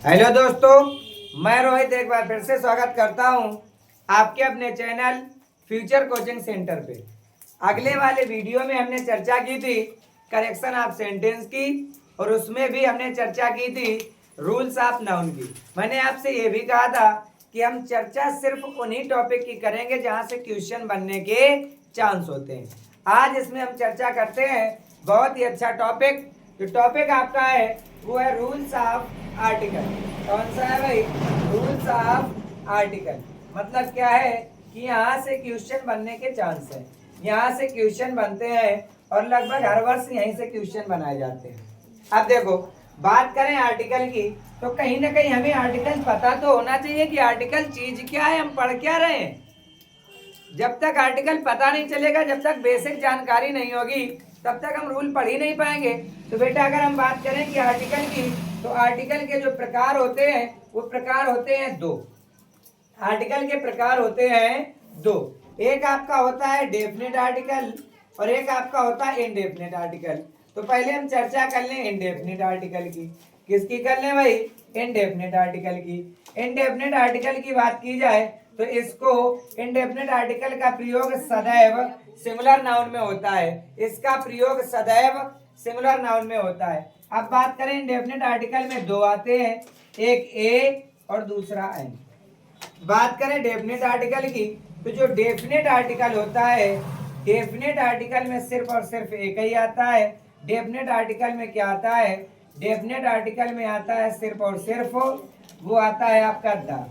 Hello दोस्तों, मैं रोहित एक बार फिर से स्वागत करता हूं आपके अपने चैनल फ्यूचर कोचिंग सेंटर पे। अगले वाले वीडियो में हमने चर्चा की थी करेक्शन ऑफ सेंटेंस की और उसमें भी हमने चर्चा की थी रूल्स ऑफ नाउन की। मैंने आपसे ये भी कहा था कि हम चर्चा सिर्फ उन्हीं टॉपिक की करेंगे जहां से क्वेश्चन बनने के चांस होते हैं। आज इसमें हम चर्चा करते हैं बहुत ही अच्छा टॉपिक। जो टॉपिक आपका है वो है रूल्स ऑफ आर्टिकल। कौन सा है भाई? Rules of article. मतलब क्या है कि यहाँ से क्वेश्चन बनने के चांस है। यहाँ से क्वेश्चन बनते हैं और लगभग हर वर्ष यहीं से क्वेश्चन बनाए जाते हैं। अब देखो, बात करें आर्टिकल की तो कहीं ना कहीं हमें आर्टिकल पता तो होना चाहिए कि आर्टिकल चीज क्या है, हम पढ़ क्या रहे हैं। जब तक आर्टिकल पता नहीं चलेगा, जब तक बेसिक जानकारी नहीं होगी, तब तक हम रूल पढ़ ही नहीं पाएंगे। तो बेटा अगर हम बात करें कि आर्टिकल की, तो आर्टिकल के जो प्रकार होते हैं वो प्रकार होते हैं दो। आर्टिकल के प्रकार होते हैं दो। एक आपका होता है डेफिनेट आर्टिकल और एक आपका होता है इनडेफिनेट आर्टिकल। तो पहले हम चर्चा कर लें इनडेफिनेट आर्टिकल की। किसकी कर लें भाई? इनडेफिनेट आर्टिकल की। इनडेफिनेट आर्टिकल की बात की जाए तो इसको इनडेफिनेट आर्टिकल का प्रयोग सदैव सिंगुलर नाउन में होता है। इसका प्रयोग सदैव सिंगुलर नाउन में होता है। अब बात करें इनडेफिनेट आर्टिकल में दो आते हैं, एक ए और दूसरा एन। बात करें डेफिनेट आर्टिकल की तो जो डेफिनेट आर्टिकल होता है, डेफिनेट आर्टिकल में सिर्फ और सिर्फ एक ही आता है। डेफिनेट आर्टिकल में क्या आता है? डेफिनेट आर्टिकल में आता है सिर्फ और सिर्फ वो आता है आपका द।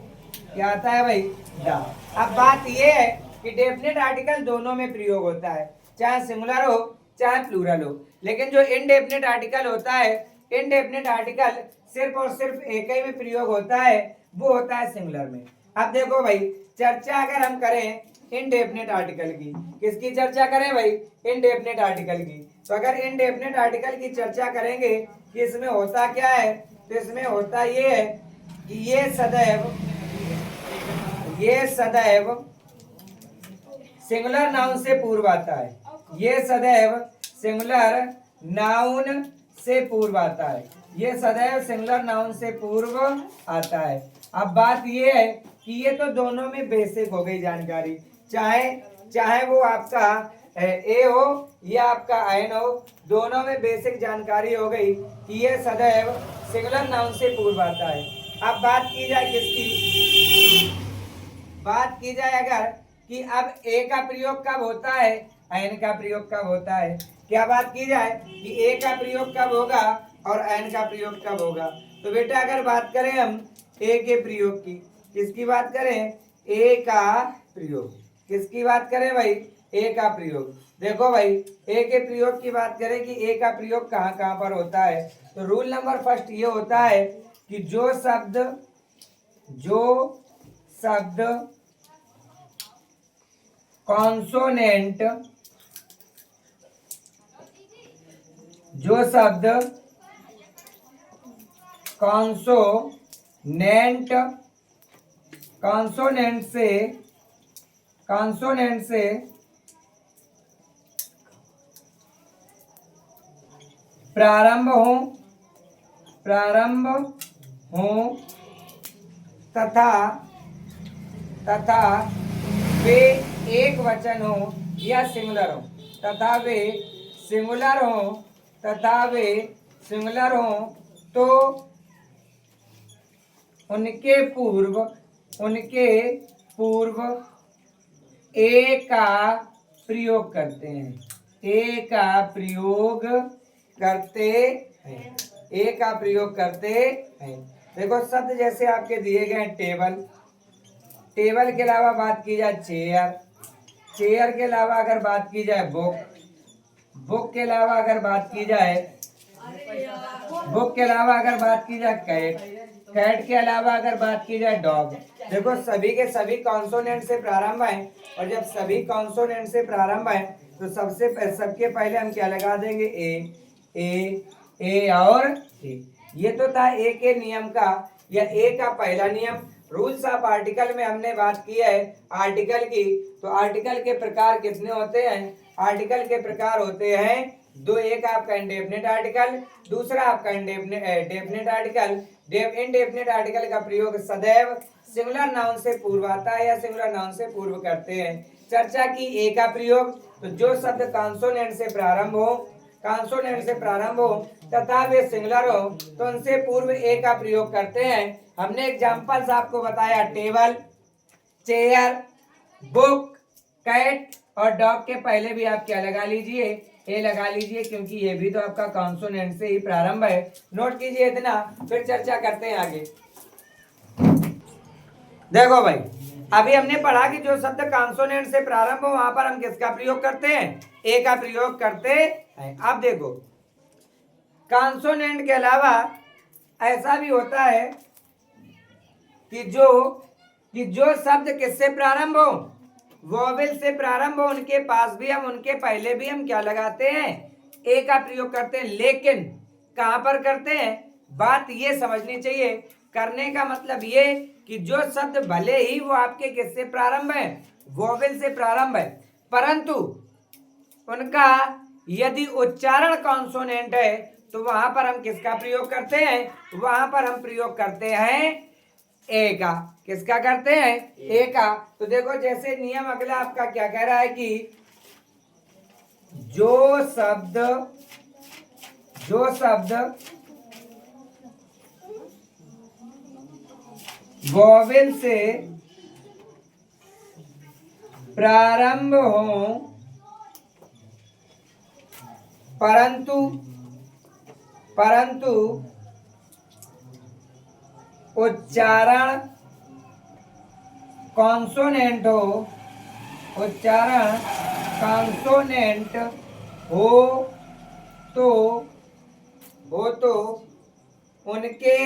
क्या आता है भाई? द। अब बात ये है कि डेफिनेट आर्टिकल दोनों में प्रयोग होता है, चाहे सिंगुलर हो चाहे प्लूरल हो। लेकिन जो इनडेफिनेट आर्टिकल होता है, इनडेफिनेट आर्टिकल सिर्फ और सिर्फ एक ही में प्रयोग होता है, वो होता है सिंगुलर में। अब देखो भाई, चर्चा अगर हम करें इनडेफिनेट आर्टिकल की, किसकी चर्चा करें भाई? इनडेफिनेट आर्टिकल की। तो अगर इनडेफिनेट आर्टिकल की चर्चा करेंगे कि इसमें होता क्या है, तो इसमें होता ये है कि ये सदैव सिंगुलर नाउन से पूर्व आता है। ये सदैव सिंगुलर नाउन से पूर्व आता है। ये सदैव सिंगुलर नाउन से पूर्व आता है। अब बात ये है कि ये तो दोनों में बेसिक हो गई जानकारी, चाहे वो आपका ए हो या आपका एन हो, दोनों में बेसिक जानकारी हो गई कि ये सदैव सिंगुलर नाउन से पूर्व आता है। अब बात की जाए किसकी? बात की जाए अगर कि अब ए का प्रयोग कब होता है, एन का प्रयोग कब होता है। क्या बात की जाए कि ए का प्रयोग कब होगा और एन का प्रयोग कब होगा। तो बेटा अगर बात करें हम ए के प्रयोग की, किसकी बात करें? ए का प्रयोग। किसकी बात करें भाई? ए का प्रयोग। देखो भाई, ए के प्रयोग की बात करें कि ए का प्रयोग कहाँ कहाँ पर होता है, तो रूल नंबर फर्स्ट ये होता है कि जो शब्द कॉन्सोनेंट कॉन्सोनेंट से प्रारंभ हो तथा वे एक वचन हो या सिंगुलर हो, तथा वे सिंगुलर हो तो उनके पूर्व ए का प्रयोग करते हैं। ए का प्रयोग करते हैं। देखो शब्द जैसे आपके दिए गए टेबल के अलावा बात की जाए चेयर के अलावा अगर बात की जाए बुक के अलावा अगर बात की जाए कैट के अलावा अगर बात की जाए डॉग। देखो सभी के सभी कॉन्सोनेंट से प्रारंभ है, और जब सभी कॉन्सोनेंट से प्रारंभ है तो सबके पहले हम क्या लगा देंगे? ए और ए। ये तो था ए के नियम का या ए का पहला नियम। रूल्स ऑफ आर्टिकल में हमने बात की है आर्टिकल की। तो आर्टिकल के प्रकार कितने होते हैं? आर्टिकल के प्रकार होते हैं दो, एक आपका इंडेफिनिट आर्टिकल, दूसरा आपका डेफिनिट आर्टिकल। इनडेफिनिट आर्टिकल का प्रयोग सदैव सिंगुलर नाउन से पूर्व आता है या सिंगुलर नाउन से पूर्व करते हैं। चर्चा की ए का प्रयोग, तो जो शब्द कॉन्सोनेंट से प्रारंभ हो, कॉन्सोनेंट से प्रारंभ हो तथा वे सिंगुलर हो तो उनसे पूर्व ए का प्रयोग करते हैं। हमने एग्जांपल्स आपको बताया, टेबल, चेयर, बुक, कैट और डॉग के पहले भी आप क्या लगा लीजिए, ए लगा लीजिए, क्योंकि ये भी तो आपका कॉन्सोनेंट से ही प्रारंभ है। नोट कीजिए इतना, फिर चर्चा करते हैं आगे। देखो भाई, अभी हमने पढ़ा कि जो शब्द कॉन्सोनेंट से प्रारंभ हो वहां पर हम किसका प्रयोग करते हैं, ए का प्रयोग करते हैं। अब देखो, कॉन्सोनेंट के अलावा ऐसा भी होता है कि जो शब्द किससे प्रारंभ हो, वोवेल से प्रारंभ हो, उनके पास भी हम, उनके पहले भी हम क्या लगाते हैं, ए का प्रयोग करते हैं। लेकिन कहां पर करते हैं, बात ये समझनी चाहिए। करने का मतलब ये कि जो शब्द भले ही वो आपके किससे प्रारंभ है, वोवेल से प्रारंभ है, परंतु उनका यदि उच्चारण कॉन्सोनेंट है तो वहां पर हम किसका प्रयोग करते हैं, वहां पर हम प्रयोग करते हैं ए का। किसका करते हैं, ए का। तो देखो जैसे नियम अगला आपका क्या कह रहा है कि जो शब्द वोवेल से प्रारंभ हो परंतु उच्चारण कॉन्सोनेंट हो तो उनके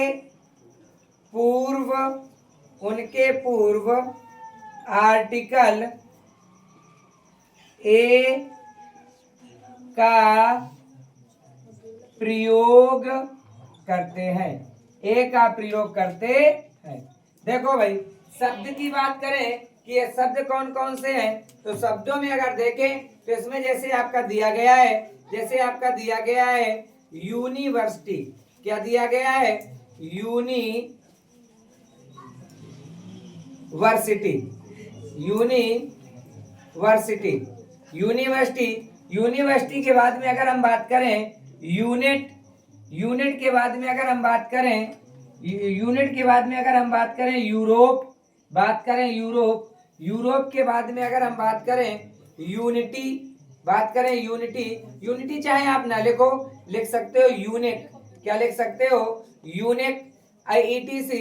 पूर्व आर्टिकल ए का प्रयोग करते हैं, ए का प्रयोग करते हैं। देखो भाई, शब्द की बात करें कि ये शब्द कौन कौन से हैं, तो शब्दों में अगर देखें तो इसमें जैसे आपका दिया गया है यूनिवर्सिटी। क्या दिया गया है, यूनिवर्सिटी के बाद में अगर हम बात करें यूनिट के बाद में अगर हम बात करें यूरोप के बाद में अगर हम बात करें यूनिटी चाहे आप ना लिखो, लिख सकते हो यूनिट। क्या लिख सकते हो, यूनिट, IETC।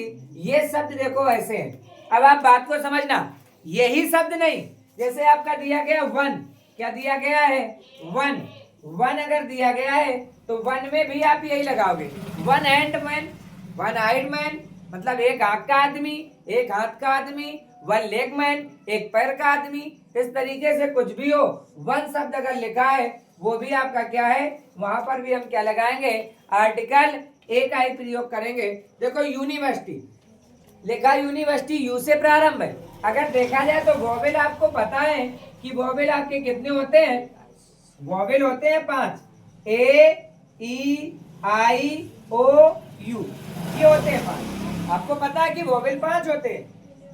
ये शब्द देखो ऐसे हैं। अब आप बात को समझना, यही शब्द नहीं, जैसे आपका दिया गया वन, क्या दिया गया है, वन अगर दिया गया है तो वन में भी आप यही लगाओगे, one hand man, one eyed man, मतलब एक आंख का आदमी, एक हाथ का आदमी, वन लेग मैन, एक पैर का आदमी। इस तरीके से कुछ भी हो, वन शब्द अगर लिखा है वो भी आपका क्या है, वहां पर भी हम क्या लगाएंगे, आर्टिकल ए का ही प्रयोग करेंगे। देखो यूनिवर्सिटी लिखा, यूनिवर्सिटी यू से प्रारंभ है। अगर देखा जाए तो वोवेल आपको पता है कि वोवेल आपके कितने होते हैं, वोवेल होते हैं 5, ए ई आई ओ यू, ये होते हैं 5। आपको पता है कि वोवेल 5 होते हैं,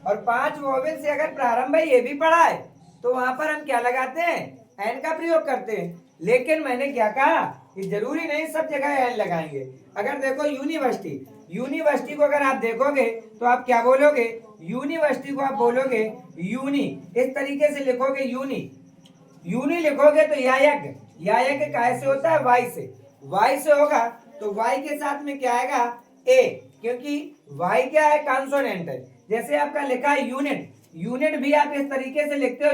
और 5 वोवेल से अगर प्रारंभ है, ये भी पढ़ा है, तो वहां पर हम क्या लगाते हैं, एन का प्रयोग करते हैं। लेकिन मैंने क्या कहा कि जरूरी नहीं सब जगह एन लगाएंगे। अगर देखो यूनिवर्सिटी को अगर आप देखोगे तो आप क्या बोलोगे, यूनिवर्सिटी को आप बोलोगे यूनी, इस तरीके से लिखोगे यूनी लिखोगे तो यायक काय से होता है, वाई से होगा, तो वाई के साथ में क्या आएगा, ए, क्योंकि वाई क्या है, कॉन्सोनेंट है। जैसे आपका लिखा है यूनिट भी आप इस तरीके से लिखते हो,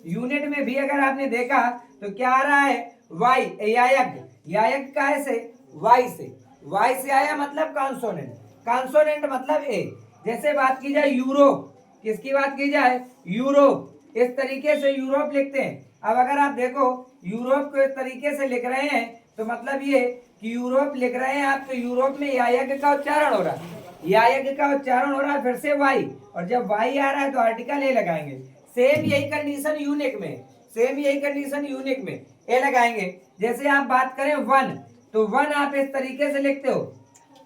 यूनिट में भी अगर आपने देखा तो क्या आ रहा है, वाई, यायक काय से, वाई से आया, मतलब कॉन्सोनेंट मतलब ए। जैसे बात की जाए यूरोप, किसकी बात की जाए, यूरोप, इस तरीके से यूरोप लिखते हैं। अब अगर आप देखो यूरोप को इस तरीके से लिख रहे हैं तो मतलब ये कि यूरोप लिख रहे हैं आप, तो यूरोप में यायक का उच्चारण हो रहा है, फिर से वाई, और जब वाई आ रहा है तो आर्टिकल ए लगाएंगे। सेम यही कंडीशन यूनिक में, ए लगाएंगे। जैसे आप बात करें वन, तो वन आप इस तरीके से लिखते हो,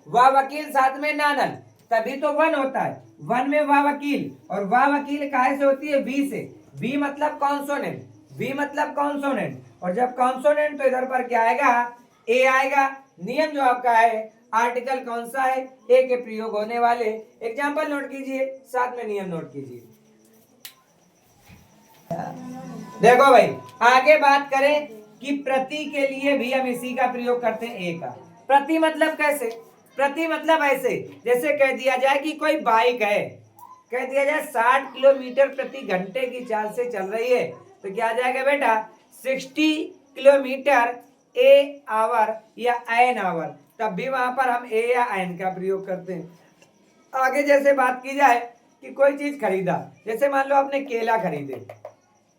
वाह वकील साथ में नानल, तभी तो वन होता है। वन में वाह वकील, और वाह वकील काहे से होती है? वी से। वी मतलब कॉन्सोनेंट, वी मतलब कॉन्सोनेंट, और जब कॉन्सोनेंट तो इधर पर क्या आएगा? ए आएगा। नियम जो आपका है, आर्टिकल कौन सा है? ए के प्रयोग होने वाले एग्जाम्पल नोट कीजिए, साथ में नियम नोट कीजिए। देखो भाई, आगे बात करें कि प्रति के लिए भी हम इसी का प्रयोग करते हैं, ए का। प्रति मतलब कैसे? प्रति मतलब ऐसे, जैसे कह दिया जाए कि कोई बाइक है, कह दिया जाए 60 किलोमीटर प्रति घंटे की चाल से चल रही है, तो क्या आ जाएगा बेटा? 60 किलोमीटर ए आवर या एन आवर, तब भी वहां पर हम ए या एन का प्रयोग करते हैं। आगे जैसे बात की जाए कि कोई चीज खरीदा, जैसे मान लो आपने केला खरीदे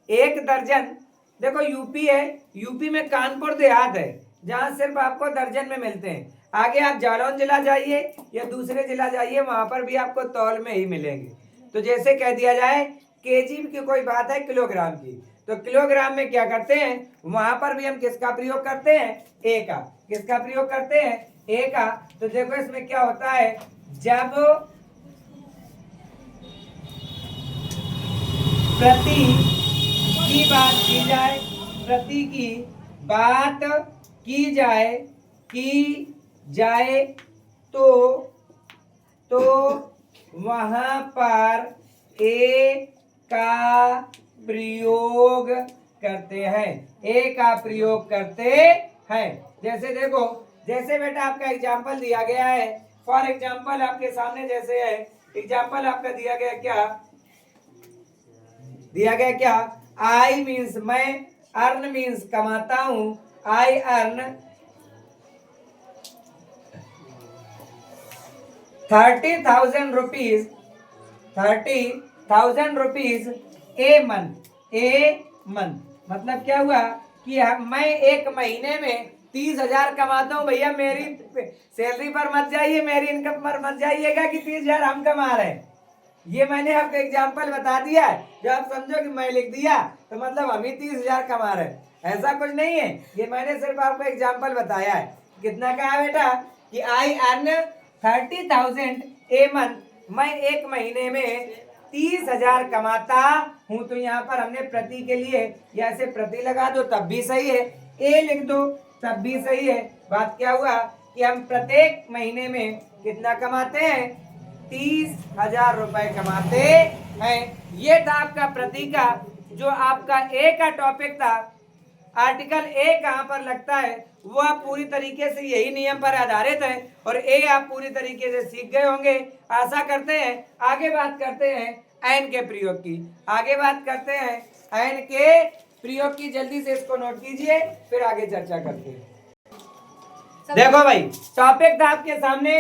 1 दर्जन। देखो यूपी है, यूपी में कानपुर देहात है जहां सिर्फ आपको दर्जन में मिलते हैं। आगे आप जालौन जिला जाइए या दूसरे जिला जाइए, वहां पर भी आपको तौल में ही मिलेंगे। तो जैसे कह दिया जाए केजी की कोई बात है किलोग्राम की, तो किलोग्राम में क्या करते हैं? वहां पर भी हम किसका प्रयोग करते हैं? ए का। किसका प्रयोग करते हैं? ए का। तो देखो इसमें क्या होता है, जब प्रति की बात की जाए, प्रति की बात की जाए तो वहां पर ए का प्रयोग करते हैं, ए का प्रयोग करते हैं। जैसे देखो, जैसे बेटा आपका एग्जाम्पल दिया गया है, फॉर एग्जाम्पल आपके सामने जैसे है, एग्जाम्पल आपका दिया गया क्या? दिया गया क्या? आई मीन्स मैं, अर्न मीन्स कमाता हूं, I earn 30,000 rupees, 30,000 rupees a month. A month मतलब क्या हुआ कि मैं एक महीने में 30,000 कमाता हूं। भैया मेरी सैलरी पर मत जाइए, मेरी इनकम पर मत जाइएगा कि 30,000 हम कमा रहे हैं। ये मैंने आपको एग्जाम्पल बता दिया है, जो आप समझो कि मैं लिख दिया तो मतलब हम ही 30,000 कमा रहे हैं, ऐसा कुछ नहीं है। ये मैंने सिर्फ आपको एग्जाम्पल बताया है। कितना का है बेटा? कि आई अर्न 30,000 ए मंथ, मैं एक महीने में 30,000 कमाता हूं। तो यहाँ पर हमने प्रति के लिए या ऐसे प्रति लगा दो तब भी सही है, ए लिख दो तब भी सही है। बात क्या हुआ कि हम प्रत्येक महीने में कितना कमाते हैं? 30,000 रुपए कमाते हैं। ये था आपका प्रति का, जो आपका ए का टॉपिक था। आर्टिकल ए कहां पर लगता है वो आप पूरी तरीके से यही नियम पर आधारित है, और ए आप पूरी तरीके से सीख गए होंगे, आशा करते हैं। आगे बात करते हैं एन के प्रयोग की, आगे बात करते हैं एन के प्रयोग की। जल्दी से इसको नोट कीजिए, फिर आगे चर्चा करते हैं। देखो भाई, टॉपिक था आपके सामने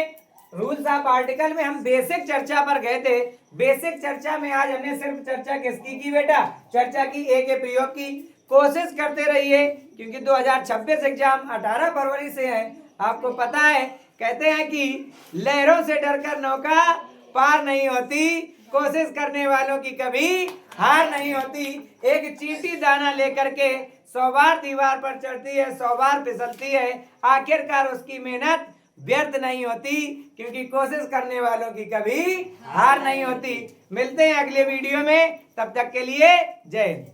रूल्स ऑफ आर्टिकल में। हम बेसिक चर्चा पर गए थे। बेसिक चर्चा में आज हमने सिर्फ चर्चा किसकी की बेटा? चर्चा की ए के प्रयोग की। कोशिश करते रहिए, क्योंकि 2026 एग्जाम 18 फरवरी से है। आपको पता है, कहते हैं कि लहरों से डरकर नौका पार नहीं होती, कोशिश करने वालों की कभी हार नहीं होती। एक चींटी दाना लेकर के 100 बार दीवार पर चढ़ती है, 100 बार फिसलती है, आखिरकार उसकी मेहनत व्यर्थ नहीं होती, क्योंकि कोशिश करने वालों की कभी हार नहीं होती। मिलते हैं अगले वीडियो में, तब तक के लिए जय हिंद।